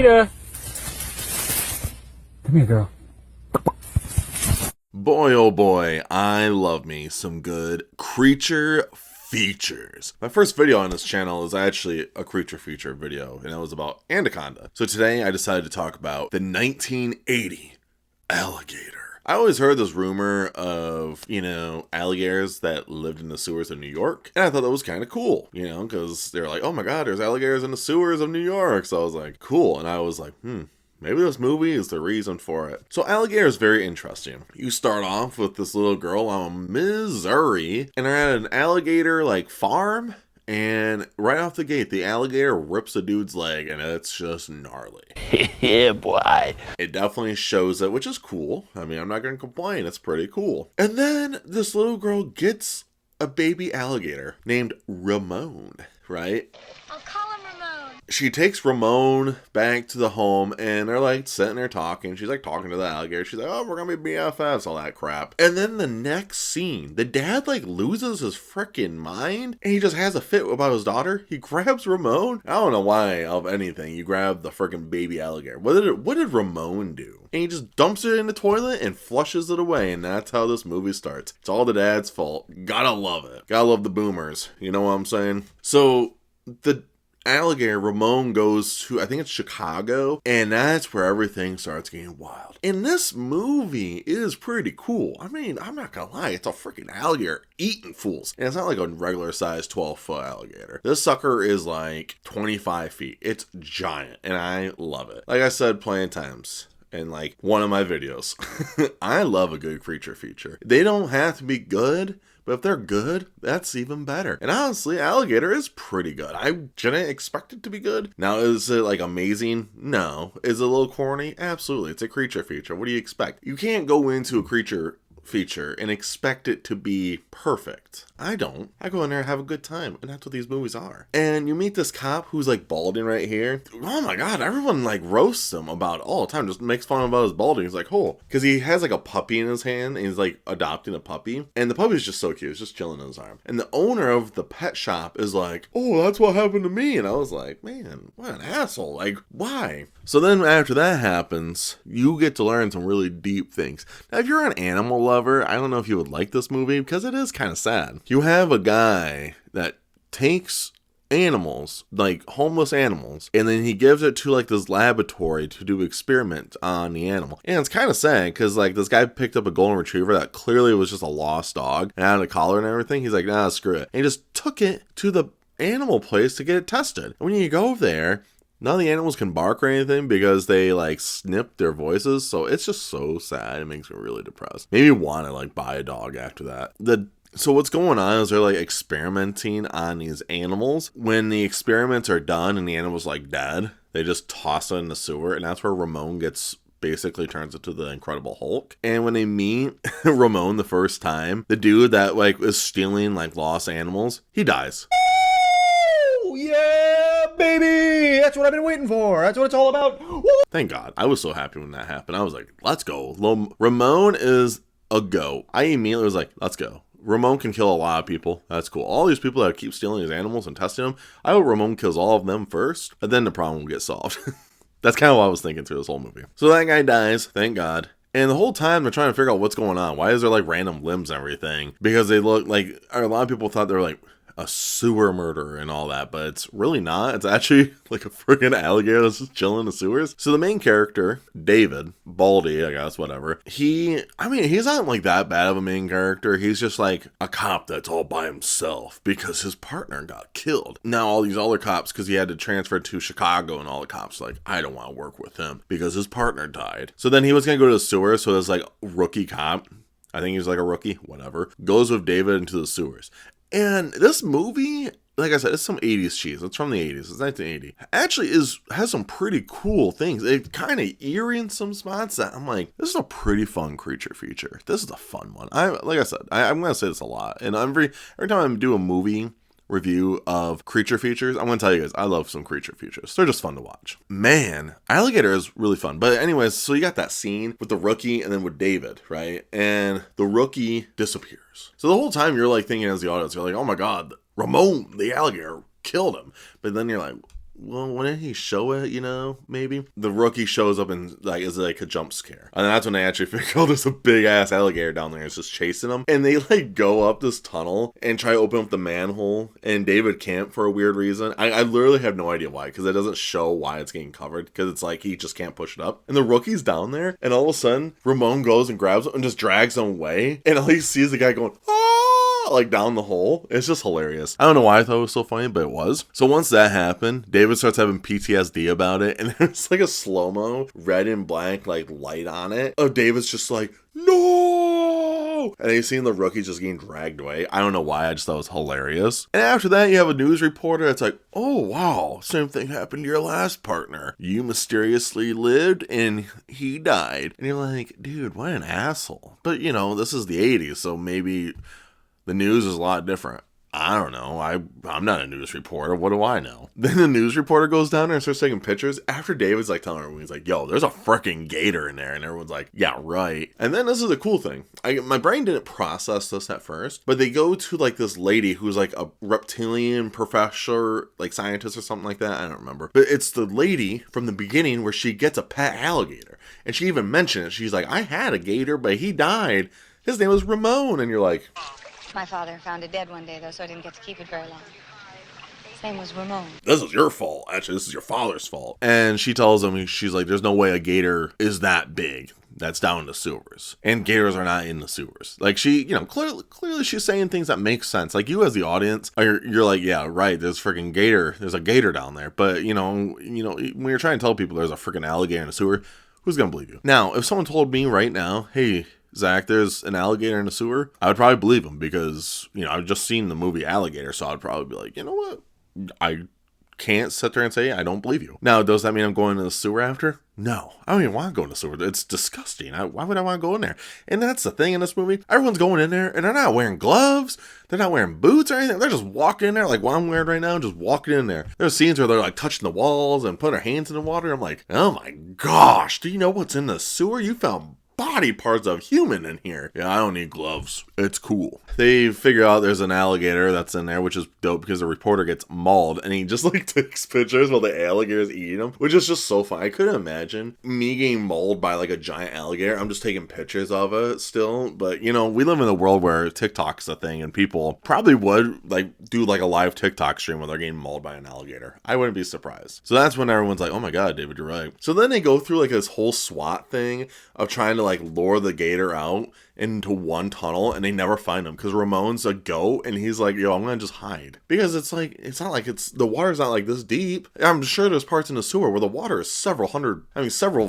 Rita! Come here, girl. Boy, oh boy, I love me some good creature features. My first video on this channel is actually a creature feature video, and it was about Anaconda. So today I decided to talk about the 1980 Alligator. I always heard this rumor of, alligators that lived in the sewers of New York. And I thought that was kind of cool, because they're like, oh my God, there's alligators in the sewers of New York. So I was like, cool. And I was like, maybe this movie is the reason for it. So Alligator is very interesting. You start off with this little girl on Missouri, and they're at an alligator farm. And right off the gate, the alligator rips a dude's leg, and it's just gnarly. Yeah, boy. It definitely shows it, which is cool. I mean, I'm not going to complain. It's pretty cool. And then this little girl gets a baby alligator named Ramon, right? I'll call him Ramon. She takes Ramon back to the home, and they're sitting there talking. She's talking to the alligator. She's like, oh, we're gonna be BFFs, all that crap. And then the next scene, the dad loses his freaking mind, and he just has a fit about his daughter. He grabs Ramon. I don't know why of anything you grab the freaking baby alligator. What did Ramon do? And he just dumps it in the toilet and flushes it away, and that's how this movie starts. It's all the dad's fault. Gotta love it. Gotta love the boomers. You know what I'm saying? So the alligator, Ramon, goes to, I think it's Chicago, and that's where everything starts getting wild. And this movie is pretty cool. I mean, I'm not gonna lie, it's a freaking alligator eating fools. And it's not like a regular size 12-foot alligator. This sucker is 25 feet. It's giant, and I love it. Like I said plenty of times in one of my videos, I love a good creature feature. They don't have to be good, but if they're good, that's even better. And honestly, Alligator is pretty good. I didn't expect it to be good. Now, is it amazing? No. Is it a little corny? Absolutely. It's a creature feature. What do you expect? You can't go into a creature feature and expect it to be perfect. I don't. I go in there and have a good time, and that's what these movies are. And you meet this cop who's balding right here. Oh my God, everyone roasts him about it all the time, just makes fun about his balding. He's like, oh, because he has a puppy in his hand, and he's adopting a puppy, and the puppy's just so cute. It's just chilling in his arm. And the owner of the pet shop is like, oh, that's what happened to me. And I was like, man, what an asshole. Why? So then after that happens, you get to learn some really deep things. Now, if you're an animal lover, I don't know if you would like this movie because it is kind of sad. You have a guy that takes animals, homeless animals, and then he gives it to this laboratory to do experiments on the animal. And it's kind of sad because this guy picked up a golden retriever that clearly was just a lost dog and had a collar and everything. He's like, nah, screw it. And he just took it to the animal place to get it tested. And when you go there, none of the animals can bark or anything because they snip their voices. So it's just so sad. It makes me really depressed. Maybe want to buy a dog after that. So what's going on is they're experimenting on these animals. When the experiments are done and the animal's dead, they just toss it in the sewer, and that's where Ramon basically turns into the Incredible Hulk. And when they meet Ramon the first time, the dude that is stealing lost animals, he dies. Oh yeah, baby! That's what I've been waiting for. That's what it's all about. Woo! Thank God. I was so happy when that happened. I was like, let's go. Ramon is a goat. I immediately was like, let's go. Ramon can kill a lot of people. That's cool. All these people that keep stealing these animals and testing them, I hope Ramon kills all of them first, and then the problem will get solved. That's kind of what I was thinking through this whole movie. So that guy dies, thank God. And the whole time they're trying to figure out what's going on. Why is there random limbs and everything? Because they look a lot of people thought they were a sewer murderer and all that, but it's really not. It's actually a freaking alligator that's just chilling in the sewers. So the main character, David, Baldy, I guess, whatever, he's not that bad of a main character. He's just a cop that's all by himself because his partner got killed. Now all these other cops, because he had to transfer to Chicago, and all the cops I don't want to work with him because his partner died. So then he was going to go to the sewer, so this rookie cop, I think he was a rookie, whatever, goes with David into the sewers. And this movie, like I said, it's some 80s cheese. It's from the 80s. It's 1980. Actually has some pretty cool things. It's kind of eerie in some spots that I'm this is a pretty fun creature feature. This is a fun one. I'm going to say this a lot. And every time I do a movie review of creature features, I'm going to tell you guys, I love some creature features. They're just fun to watch. Man, Alligator is really fun. But anyways, so you got that scene with the rookie and then with David, right? And the rookie disappears. So the whole time you're thinking as the audience, you're oh my God, Ramon, the alligator, killed him. But then you're well, when did he show it, maybe? The rookie shows up and, like, is like a jump scare. And that's when they actually figure, oh, there's a big-ass alligator down there. It's just chasing them. And they, like, go up this tunnel and try to open up the manhole. And David can't for a weird reason. I literally have no idea why, because it doesn't show why it's getting covered. Because it's like, he just can't push it up. And the rookie's down there. And all of a sudden, Ramon goes and grabs him and just drags him away. And all he sees the guy going, oh, like down the hole. It's just hilarious. I don't know why I thought it was so funny, but it was. So once that happened, David starts having PTSD about it, and there's like a slow-mo red and black like light on it of David's just like, no, and you've seen the rookie just getting dragged away. I don't know why, I just thought it was hilarious. And after that, you have a news reporter that's like, oh wow, same thing happened to your last partner. You mysteriously lived and he died. And you're like, dude, what an asshole. But this is the 80s, so maybe the news is a lot different. I don't know. I'm not a news reporter. What do I know? Then the news reporter goes down there and starts taking pictures after David's like telling everyone, he's like, yo, there's a freaking gator in there. And everyone's like, yeah, right. And then this is the cool thing. My brain didn't process this at first, but they go to like this lady who's like a reptilian professor, like scientist or something like that. I don't remember. But it's the lady from the beginning where she gets a pet alligator. And she even mentioned it. She's like, I had a gator, but he died. His name was Ramon. And you're like, my father found it dead one day, though, so I didn't get to keep it very long. His name was Ramon. This is your fault. Actually, this is your father's fault. And she tells him, she's like, there's no way a gator is that big. That's down in the sewers. And gators are not in the sewers. Like she, clearly she's saying things that make sense. Like you as the audience, you're like, yeah, right, there's a gator down there. But, when you're trying to tell people there's a freaking alligator in the sewer, who's going to believe you? Now, if someone told me right now, hey, Zach, there's an alligator in the sewer, I would probably believe him because, I've just seen the movie Alligator, so I'd probably be like, you know what? I can't sit there and say I don't believe you. Now, does that mean I'm going to the sewer after? No, I don't even want to go in the sewer. It's disgusting. Why would I want to go in there? And that's the thing in this movie. Everyone's going in there, and they're not wearing gloves. They're not wearing boots or anything. They're just walking in there like what I'm wearing right now, just walking in there. There's scenes where they're like touching the walls and putting their hands in the water. I'm like, oh my gosh, do you know what's in the sewer? You found body parts of human in here. Yeah, I don't need gloves. It's cool. They figure out there's an alligator that's in there, which is dope because the reporter gets mauled and he just like takes pictures while the alligator's eating him, which is just so fun. I couldn't imagine me getting mauled by like a giant alligator. I'm just taking pictures of it still, but we live in a world where TikTok's a thing and people probably would like do like a live TikTok stream when they're getting mauled by an alligator. I wouldn't be surprised. So that's when everyone's like, oh my god, David, you're right. So then they go through like this whole SWAT thing of trying to like lure the gator out into one tunnel and they never find him because Ramon's a goat and he's like, yo, I'm gonna just hide because it's not like the water's not like this deep. I'm sure there's parts in the sewer where the water is several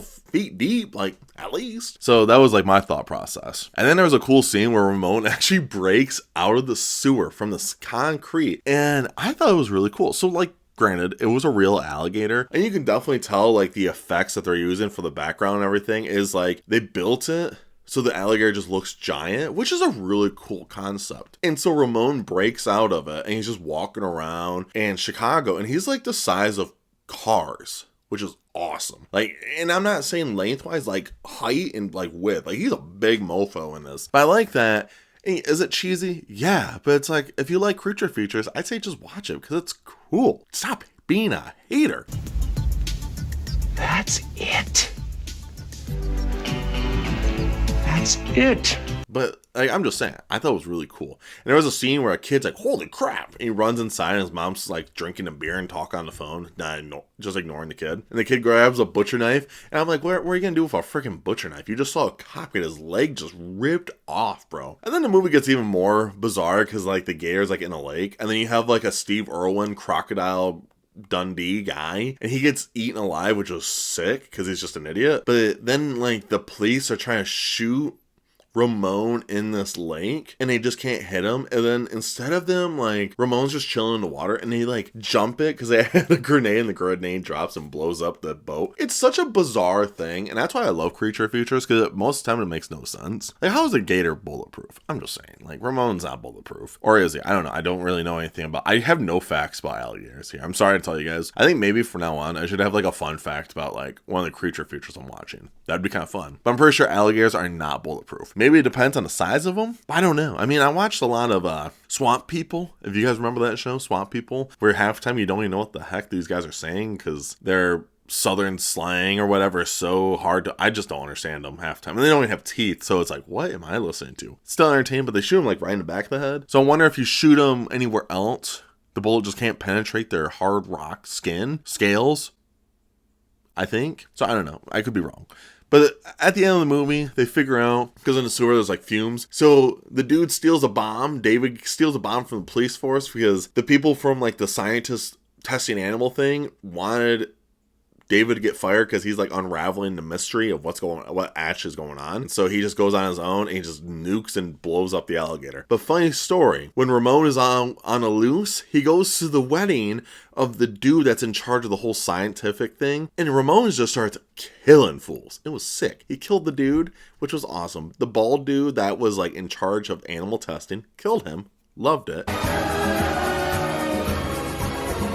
feet deep, like at least. So that was like my thought process. And then there was a cool scene where Ramon actually breaks out of the sewer from this concrete and I thought it was really cool. So like, granted, it was a real alligator, and you can definitely tell, like, the effects that they're using for the background and everything is, like, they built it so the alligator just looks giant, which is a really cool concept. And so Ramon breaks out of it, and he's just walking around in Chicago, and he's, like, the size of cars, which is awesome. Like, and I'm not saying lengthwise, like, height and, like, width. Like, he's a big mofo in this. But I like that. Is it cheesy? Yeah, but it's like, if you like creature features, I'd say just watch it because it's cool. Stop being a hater. That's it. That's it. But like, I'm just saying, I thought it was really cool. And there was a scene where a kid's like, holy crap. And he runs inside and his mom's like drinking a beer and talking on the phone. Just ignoring the kid. And the kid grabs a butcher knife. And I'm like, what are you going to do with a freaking butcher knife? You just saw a cop get his leg just ripped off, bro. And then the movie gets even more bizarre because like the gator's like in a lake. And then you have like a Steve Irwin crocodile Dundee guy and he gets eaten alive, which was sick because he's just an idiot. But then like the police are trying to shoot Ramon in this lake and they just can't hit him, and then instead of them, like, Ramon's just chilling in the water and they like jump it because they had a grenade and the grenade drops and blows up the boat. It's such a bizarre thing, and that's why I love creature features, because most of the time it makes no sense. Like, how is a gator bulletproof? I'm just saying, like, Ramon's not bulletproof, or is he? I don't know. I don't really know anything about, I have no facts about alligators here. I'm sorry to tell you guys. I think maybe from now on I should have like a fun fact about like one of the creature features I'm watching. That'd be kind of fun, but I'm pretty sure alligators are not bulletproof. Maybe it depends on the size of them. I don't know. I mean, I watched a lot of Swamp People. If you guys remember that show, Swamp People, where half the time you don't even know what the heck these guys are saying because they're southern slang or whatever is so hard to, I just don't understand them half the time. And they don't even have teeth, so it's like, what am I listening to? Still entertaining, but they shoot them like right in the back of the head. So I wonder if you shoot them anywhere else, the bullet just can't penetrate their hard rock skin scales, I think. So I don't know. I could be wrong. But at the end of the movie, they figure out, because in the sewer there's like fumes. So the dude steals a bomb. David steals a bomb from the police force because the people from like the scientist testing animal thing wanted David to get fired because he's like unraveling the mystery of what actually is going on. So he just goes on his own and he just nukes and blows up the alligator. But funny story, when Ramon is on a loose, he goes to the wedding of the dude that's in charge of the whole scientific thing, and Ramon just starts killing fools. It was sick. He killed the dude, which was awesome. The bald dude that was like in charge of animal testing killed him. Loved it.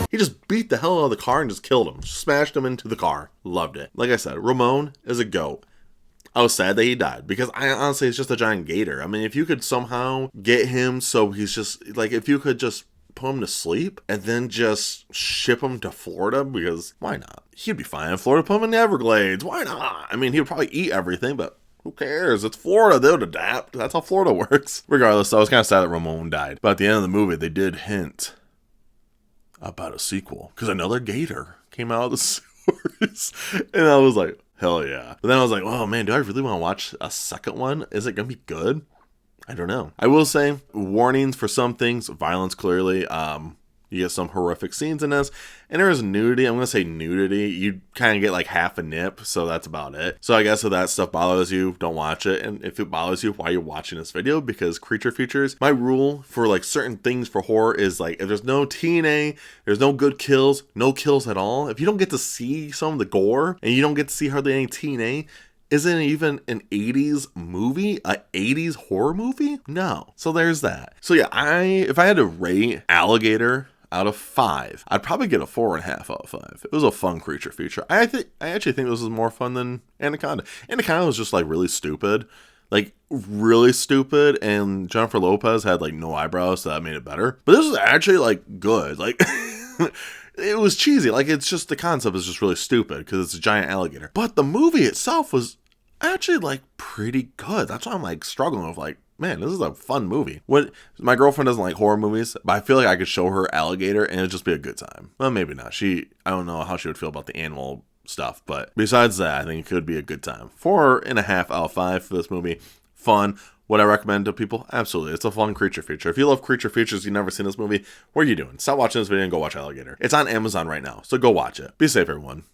He just beat the hell out of the car and just killed him. Smashed him into the car. Loved it. Like I said, Ramon is a goat. I was sad that he died because honestly, it's just a giant gator. I mean, if you could somehow get him so he's just, like, if you could just put him to sleep and then just ship him to Florida, because why not? He'd be fine in Florida. Put him in the Everglades. Why not? I mean, he would probably eat everything, but who cares? It's Florida. They would adapt. That's how Florida works. Regardless, I was kind of sad that Ramon died. But at the end of the movie, they did hint about a sequel because another gator came out of the sewers, and I was like, hell yeah. But then I was like, oh man, do I really want to watch a second one? Is it gonna be good? I don't know. I will say warnings for some things. Violence, clearly. You get some horrific scenes in this, and there is nudity. I'm gonna say nudity. You kind of get like half a nip, so that's about it. So I guess if that stuff bothers you, don't watch it. And if it bothers you, why are you watching this video? Because creature features. My rule for like certain things for horror is like if there's no TNA, there's no good kills, no kills at all. If you don't get to see some of the gore and you don't get to see hardly any TNA, isn't it even an 80s movie? A 80s horror movie? No. So there's that. So yeah, if I had to rate Alligator out of 5, I'd probably get a 4.5 out of 5. It was a fun creature feature. I actually think this was more fun than Anaconda. Anaconda was just like really stupid. Like really stupid, and Jennifer Lopez had like no eyebrows, so that made it better. But this was actually like good. Like it was cheesy. Like it's just the concept is just really stupid because it's a giant alligator. But the movie itself was actually like pretty good. That's why I'm like struggling with like, man, this is a fun movie. What my girlfriend doesn't like horror movies, but I feel like I could show her Alligator and it'd just be a good time. Well, maybe not. I don't know how she would feel about the animal stuff, but besides that, I think it could be a good time. 4.5 out of 5 for this movie. Fun. Would I recommend to people? Absolutely. It's a fun creature feature. If you love creature features, you've never seen this movie, what are you doing? Stop watching this video and go watch Alligator. It's on Amazon right now, so go watch it. Be safe, everyone.